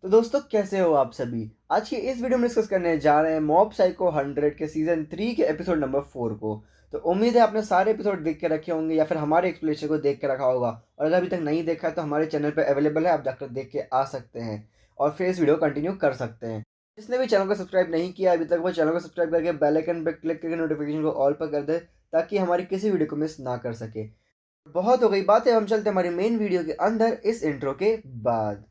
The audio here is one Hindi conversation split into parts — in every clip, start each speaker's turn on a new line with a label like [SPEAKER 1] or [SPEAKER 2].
[SPEAKER 1] तो दोस्तों कैसे हो आप सभी। आज की इस वीडियो में डिस्कस करने जा रहे हैं मॉब साइको 100 के सीजन 3 के एपिसोड नंबर 4 को। तो उम्मीद है आपने सारे एपिसोड देख के रखे होंगे या फिर हमारे एक्सप्लेनेशन को देख के रखा होगा, और अगर अभी तक नहीं देखा है तो हमारे चैनल पर अवेलेबल है, आप जाकर देख के आ सकते हैं और फिर इस वीडियो कंटिन्यू कर सकते हैं। जिसने भी चैनल को सब्सक्राइब नहीं किया अभी तक, वो चैनल को सब्सक्राइब करके बेल आइकन पर क्लिक करके नोटिफिकेशन को ऑल पर कर दे, ताकि हमारी किसी वीडियो को मिस ना कर सके। बहुत हो गई बातें, हम चलते हमारी मेन वीडियो के अंदर इस इंट्रो के बाद।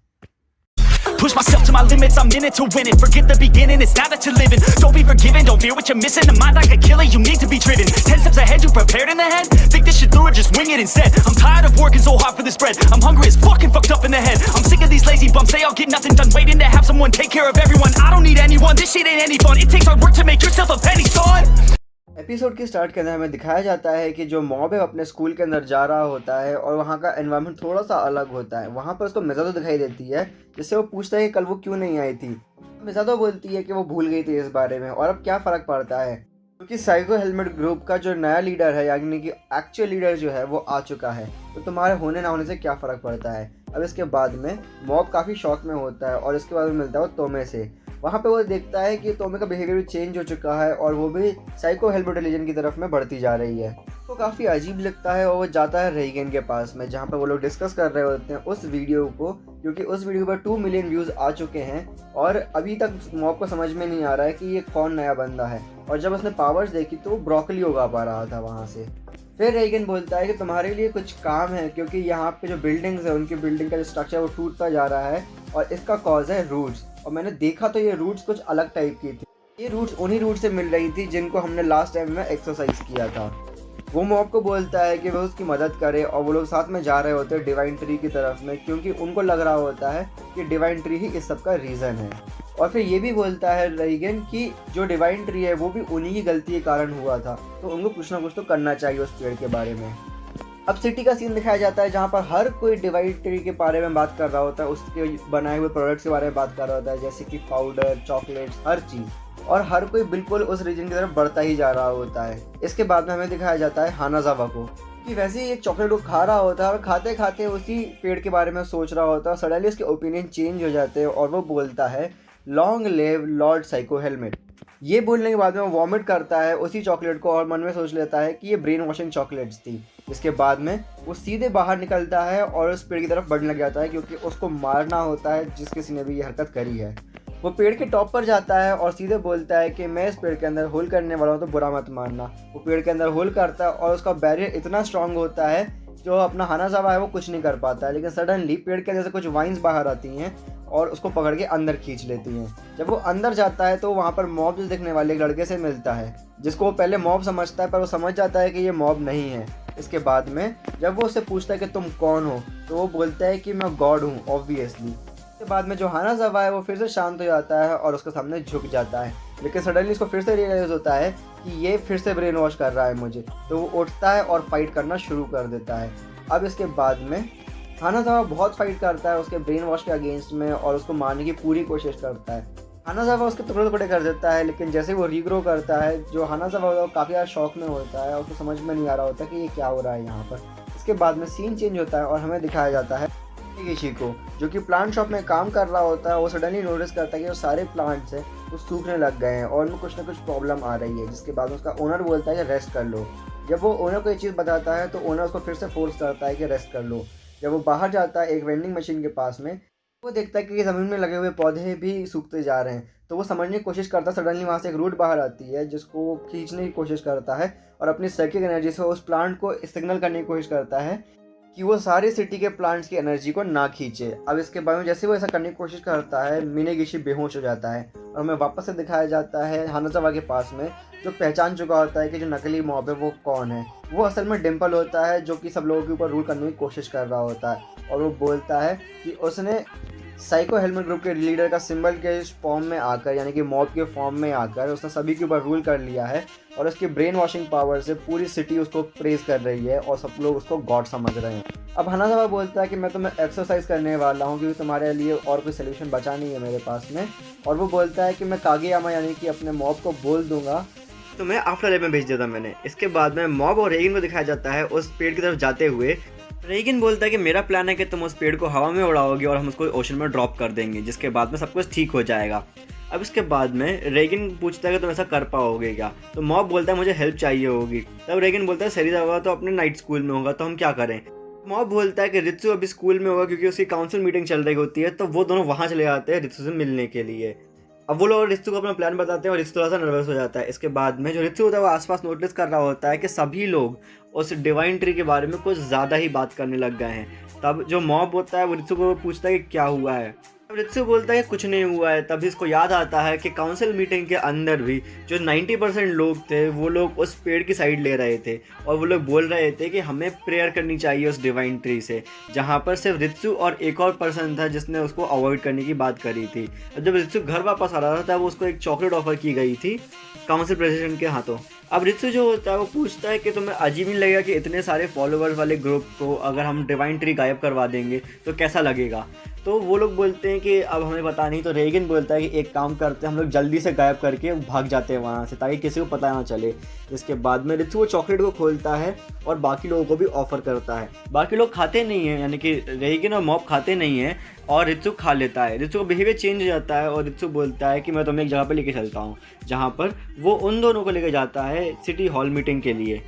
[SPEAKER 2] Push myself to my limits, I'm in it to win it. Forget the beginning, it's now that you're living. Don't be forgiven, don't fear what you're missing. The mind like a killer, you need to be driven. 10 steps ahead, you prepared in the head. Think this shit through or just wing it instead. I'm tired of working so hard for this bread. I'm hungry as fucking fucked up in the head. I'm sick of these lazy bums, they all get nothing done. Waiting to have someone take care of everyone. I don't need anyone, this shit ain't any fun. It takes hard work to make yourself a penny, son.
[SPEAKER 1] Episode के स्टार्ट के अंदर हमें दिखाया जाता है कि जो मॉब है अपने स्कूल के अंदर जा रहा होता है और वहाँ का एनवायरनमेंट थोड़ा सा अलग होता है। वहाँ पर उसको मिज़ातो दिखाई देती है, जिससे वो पूछता है कि कल वो क्यों नहीं आई थी। मिज़ातो बोलती है कि वो भूल गई थी इस बारे में और अब क्या फ़र्क पड़ता है, क्योंकि साइको हेलमेट ग्रुप का जो नया लीडर है, यानी कि एक्चुअल लीडर जो है वो आ चुका है, तो तुम्हारे होने ना होने से क्या फ़र्क पड़ता है। अब इसके बाद में मॉब काफ़ी शॉक में होता है और इसके बाद में मिलता है वो तोमे से। वहाँ पे वो देखता है कि तोमे का बिहेवियर भी चेंज हो चुका है और वो भी साइको हेलमेट रिलीजन की तरफ में बढ़ती जा रही है। तो काफ़ी अजीब लगता है और वो जाता है रेगन के पास में, जहाँ पर वो लोग डिस्कस कर रहे होते हैं उस वीडियो को, क्योंकि उस वीडियो पर 2 मिलियन व्यूज़ आ चुके हैं और अभी तक मॉब को समझ में नहीं आ रहा है कि ये कौन नया बंदा है। और जब उसने पावर्स देखी तो वो ब्रोकली उगा पा रहा था वहाँ से। फिर रेगन बोलता है कि तुम्हारे लिए कुछ काम है, क्योंकि यहाँ पे जो बिल्डिंग्स है उनकी बिल्डिंग का जो स्ट्रक्चर वो टूटता जा रहा है और इसका कॉज है रूट्स। और मैंने देखा तो ये रूट्स कुछ अलग टाइप की थी। ये रूट्स उन्हीं रूट से मिल रही थी जिनको हमने लास्ट टाइम में एक्सरसाइज किया था। वो मॉब को बोलता है कि वह उसकी मदद करे और वो लोग साथ में जा रहे होते हैं डिवाइन ट्री की तरफ में, क्योंकि उनको लग रहा होता है कि डिवाइन ट्री ही इस सब का रीज़न है। और फिर ये भी बोलता है रेगन कि जो डिवाइन ट्री है वो भी उन्हीं की गलती के कारण हुआ था, तो उनको कुछ ना कुछ तो करना चाहिए उस पेड़ के बारे में। अब सिटी का सीन दिखाया जाता है, जहाँ पर हर कोई डिवाइन ट्री के बारे में बात कर रहा होता है, उसके बनाए हुए प्रोडक्ट्स के बारे में बात कर रहा होता है, जैसे कि पाउडर, चॉकलेट्स, हर चीज़। और हर कोई बिल्कुल उस रीजन की तरफ बढ़ता ही जा रहा होता है। इसके बाद में हमें दिखाया जाता है हानाजावा को, कि वैसे ही एक चॉकलेट को खा रहा होता है और खाते खाते उसी पेड़ के बारे में सोच रहा होता है। सडनली उसके ओपिनियन चेंज हो जाते हैं और वो बोलता है long live Lord psycho helmet. ये बोलने के बाद में वो वॉमिट करता है उसी चॉकलेट को और मन में सोच लेता है कि ये ब्रेन वॉशिंग चॉकलेट्स थी। इसके बाद में वो सीधे बाहर निकलता है और उस पेड़ की तरफ बढ़ने लग जाता है, क्योंकि उसको मारना होता है जिस किसी ने भी ये हरकत करी है। वो पेड़ के टॉप पर जाता है और सीधे बोलता है कि मैं इस पेड़ के अंदर होल करने वाला हूँ, तो बुरा मत मानना। वो पेड़ के अंदर होल करता है और उसका बैरियर इतना स्ट्रांग होता है जो अपना हानाजावा है वो कुछ नहीं कर पाता है। लेकिन सडनली पेड़ के अंदर से कुछ वाइन्स बाहर आती हैं और उसको पकड़ के अंदर खींच लेती हैं। जब वो अंदर जाता है तो वहाँ पर मॉब जो दिखने वाले एक लड़के से मिलता है, जिसको वो पहले मॉब समझता है, पर वो समझ जाता है कि ये मॉब नहीं है। इसके बाद में जब वो उससे पूछता है कि तुम कौन हो, तो वो बोलता है कि मैं गॉड हूँ ऑब्वियसली। इसके बाद में जो हानाजावा है वो फिर से शांत हो जाता है और उसके सामने झुक जाता है। लेकिन सडनली इसको फिर से रियलाइज़ होता है कि ये फिर से ब्रेन वॉश कर रहा है मुझे, तो वो उठता है और फाइट करना शुरू कर देता है। अब इसके बाद में हानाजावा बहुत फाइट करता है उसके ब्रेन वॉश के अगेंस्ट में और उसको मारने की पूरी कोशिश करता है। हानाजावा उसके टुकड़े टुकड़े कर देता है, लेकिन जैसे वो रीग्रो करता है, जो हानाजावा होता है वो काफ़ी ज़्यादा शॉक में होता है और उसको समझ में नहीं आ रहा होता कि ये क्या हो रहा है यहाँ पर। इसके बाद में सीन चेंज होता है और हमें दिखाया जाता है किशी को, जो कि प्लांट शॉप में काम कर रहा होता है। वो सडनली नोटिस करता है कि जो सारे प्लांट्स हैं वो सूखने लग गए हैं और उनमें कुछ ना कुछ प्रॉब्लम आ रही है। जिसके बाद उसका ओनर बोलता है कि रेस्ट कर लो। जब वो ओनर को ये चीज़ बताता है तो ओनर उसको फिर से फोर्स करता है कि रेस्ट कर लो। जब वो बाहर जाता है एक वेंडिंग मशीन के पास में, वो देखता है कि ज़मीन में लगे हुए पौधे भी सूखते जा रहे हैं, तो वो समझने की कोशिश करता है। सडनली वहाँ से एक रूट बाहर आती है जिसको वो खींचने की कोशिश करता है और अपनी साइकिक एनर्जी से उस प्लांट को सिग्नल करने की कोशिश करता है कि वो सारी सिटी के प्लांट्स की एनर्जी को ना खींचे। अब इसके बाद में जैसे वो ऐसा करने की कोशिश करता है, मिनेगिशी बेहोश हो जाता है और हमें वापस से दिखाया जाता है हानाजावा के पास में, जो पहचान चुका होता है कि जो नकली मॉब है वो कौन है। वो असल में डिम्पल होता है, जो कि सब लोगों के ऊपर रूल करने की कोशिश कर रहा होता है। और वो बोलता है कि उसने साइको हेलमेट ग्रुप के लीडर का सिंबल के फॉर्म में आकर, यानी कि मॉब के फॉर्म में आकर उसने सभी के ऊपर रूल कर लिया है और उसकी ब्रेन वॉशिंग पावर से पूरी सिटी उसको प्रेज कर रही है और सब लोग उसको गॉड समझ रहे हैं। अब हानाजावा बोलता है कि मैं तुम्हें एक्सरसाइज करने वाला हूँ, क्योंकि तुम्हारे लिए और कोई सोल्यूशन बचा नहीं है मेरे पास में। और वो बोलता है कि मैं कागेयामा यानी कि अपने मॉब को बोल दूंगा, तुम्हें आफ्टर लाइफ में भेज देता मैंने। इसके बाद में मॉब और रेगिन को दिखाया जाता है उस पेड़ की तरफ जाते हुए, रेगन बोलता है कि मेरा प्लान है कि तुम उस पेड़ को हवा में उड़ाओगे और हम उसको ओशन में ड्रॉप कर देंगे, जिसके बाद में सब कुछ ठीक हो जाएगा। अब इसके बाद में रेगन पूछता है कि तुम ऐसा कर पाओगे क्या। तो मॉब बोलता है मुझे हेल्प चाहिए होगी। तब रेगन बोलता है सरीजावा तो अपने नाइट स्कूल में होगा, तो हम क्या करें। मॉब बोलता है कि रित्सु अभी स्कूल में होगा क्योंकि उसकी काउंसिल मीटिंग चल रही होती है, तो वो दोनों वहाँ चले जाते हैं रित्सु से मिलने के लिए। अब वो लोग रित्सु को अपना प्लान बताते हैं और रित्सु थोड़ा सा नर्वस हो जाता है। इसके बाद में जो रित्सु होता है वो आसपास नोटिस कर रहा होता है कि सभी लोग उस डिवाइन ट्री के बारे में कुछ ज़्यादा ही बात करने लग गए हैं। तब जो मॉब होता है वो रित्सु को पूछता है कि क्या हुआ है। अब रित्सु बोलता है कि कुछ नहीं हुआ है। तभी इसको याद आता है कि काउंसिल मीटिंग के अंदर भी जो 90% लोग थे वो लोग उस पेड़ की साइड ले रहे थे और वो लोग बोल रहे थे कि हमें प्रेयर करनी चाहिए उस डिवाइन ट्री से, जहाँ पर सिर्फ रित्सु और एक और पर्सन था जिसने उसको अवॉइड करने की बात करी थी। जब रित्सु घर वापस आ रहा था तब उसको एक चॉकलेट ऑफर की गई थी काउंसिल प्रेसिडेंट के हाथों। अब रित्सु जो होता है वो पूछता है कि तुम्हें अजीब नहीं लगेगा कि इतने सारे फॉलोअर्स वाले ग्रुप को अगर हम डिवाइन ट्री गायब करवा देंगे तो कैसा लगेगा। तो वो लोग बोलते हैं कि अब हमें पता नहीं। तो रेगन बोलता है कि एक काम करते हैं, हम लोग जल्दी से गायब करके भाग जाते हैं वहाँ से ताकि किसी को पता ना चले। इसके बाद में रित्सु वो चॉकलेट को खोलता है और बाकी लोगों को भी ऑफर करता है। बाकी लोग खाते नहीं हैं, यानी कि रेगन और मॉब खाते नहीं हैं और रित्सु खा लेता है। रित्सु का बिहेवियर चेंज हो जाता है और रित्सु बोलता है कि मैं तुम्हें एक जगह पर लेके चलता हूँ, जहाँ पर वो उन दोनों को लेके जाता है सिटी हॉल मीटिंग के लिए।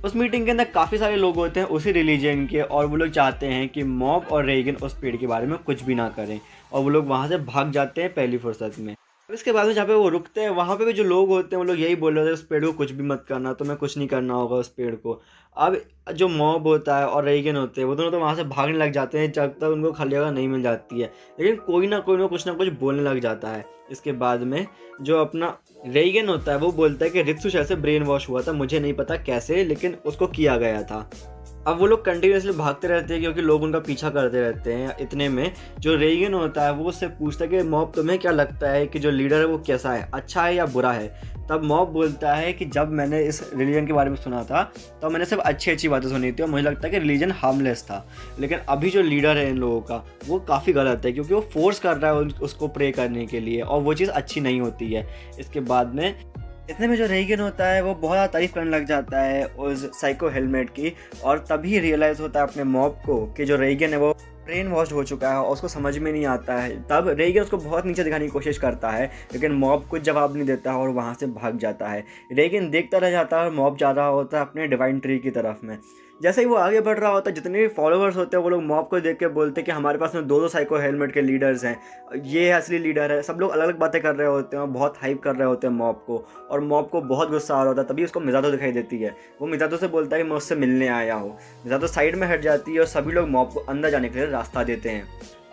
[SPEAKER 1] उस मीटिंग के अंदर काफ़ी सारे लोग होते हैं उसी रिलीजन के और वो लोग चाहते हैं कि मॉब और रेगन उस पेड़ के बारे में कुछ भी ना करें और वो लोग वहाँ से भाग जाते हैं पहली फुर्सत में। इसके बाद में जहाँ पे वो रुकते हैं वहाँ पे भी जो लोग होते हैं वो लोग यही बोल रहे थे उस पेड़ को कुछ भी मत करना, तुम्हें कुछ नहीं करना होगा उस पेड़ को। अब जो मॉब होता है और रेगन होते हैं वो दोनों तो वहाँ से भागने लग जाते हैं जब तक उनको खाली जगह नहीं मिल जाती है, लेकिन कोई ना कुछ ना कुछ बोलने लग जाता है। इसके बाद में जो अपना रेगन होता है वो बोलता है कि रित्सु शायद से ब्रेन वॉश हुआ था, मुझे नहीं पता कैसे, लेकिन उसको किया गया था। अब वो लोग कंटिन्यूसली भागते रहते हैं क्योंकि लोग उनका पीछा करते रहते हैं। इतने में जो रेगन होता है वो उससे पूछता है कि मॉब तुम्हें क्या लगता है कि जो लीडर है वो कैसा है, अच्छा है या बुरा है। तब मॉब बोलता है कि जब मैंने इस रिलीजन के बारे में सुना था तो मैंने सिर्फ अच्छी बातें सुनी थी और मुझे लगता है कि रिलीजन हार्मलेस था, लेकिन अभी जो लीडर है इन लोगों का वो काफ़ी गलत है क्योंकि वो फोर्स कर रहा है उसको प्रे करने के लिए और वो चीज़ अच्छी नहीं होती है। इसके बाद में इतने में जो रेगन होता है वो बहुत ज़्यादा तारीफ करने लग जाता है उस साइको हेलमेट की और तभी रियलाइज़ होता है अपने मॉब को कि जो रेगन है वो ब्रेन वॉश हो चुका है और उसको समझ में नहीं आता है। तब रेगन उसको बहुत नीचे दिखाने की कोशिश करता है लेकिन मॉब कुछ जवाब नहीं देता है और वहाँ से भाग जाता है। रेगन देखता रह जाता है और मॉब जा रहा होता है अपने डिवाइन ट्री की तरफ में। जैसे ही वो आगे बढ़ रहा होता है जितने भी फॉलोअर्स होते हैं वो लोग मॉब को देख के बोलते हैं कि हमारे पास में दो साइको हेलमेट के लीडर्स हैं, ये असली लीडर है। सब लोग अलग अलग बातें कर रहे होते हैं और बहुत हाइप कर रहे होते हैं मॉब को, और मॉब को बहुत गुस्सा आ रहा होता है। तभी उसको मिज़ातो दिखाई देती है। वो मिज़ातो से बोलता है कि मैं उससे मिलने आया हूँ। मिज़ातो साइड में हट जाती है और सभी लोग मॉब को अंदर जाने के लिए रास्ता देते हैं।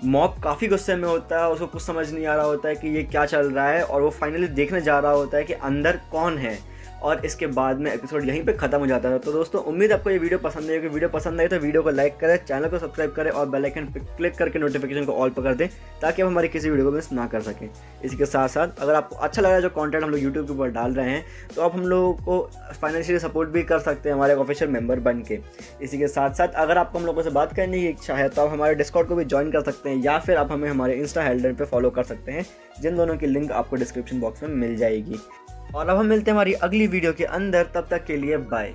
[SPEAKER 1] मॉब काफ़ी गुस्से में होता है, उसको कुछ समझ नहीं आ रहा होता है कि ये क्या चल रहा है और वो फाइनली देखने जा रहा होता है कि अंदर कौन है। और इसके बाद में एपिसोड यहीं पे ख़त्म हो जाता है। तो दोस्तों उम्मीद आपको ये वीडियो पसंद आई होगी। वीडियो पसंद आई तो वीडियो को लाइक करें, चैनल को सब्सक्राइब करें और बेल आइकन पर क्लिक करके नोटिफिकेशन को ऑल पर कर दें ताकि आप हमारी किसी वीडियो को मिस ना कर सकें। इसी के साथ साथ अगर आपको अच्छा लग रहा है जो कंटेंट हम लोग यूट्यूब के ऊपर डाल रहे हैं तो आप हम लोगों को फाइनेंशियली सपोर्ट भी कर सकते हैं हमारे ऑफिशियल मेंबर बन के। इसी के साथ साथ अगर आपको हम लोगों से बात करने की इच्छा है तो आप हमारे डिस्कॉर्ड को भी ज्वाइन कर सकते हैं या फिर आप हमें हमारे इंस्टा हैंडल पर फॉलो कर सकते हैं, जिन दोनों की लिंक आपको डिस्क्रिप्शन बॉक्स में मिल जाएगी। और अब हम मिलते हैं हमारी अगली वीडियो के अंदर, तब तक के लिए बाय।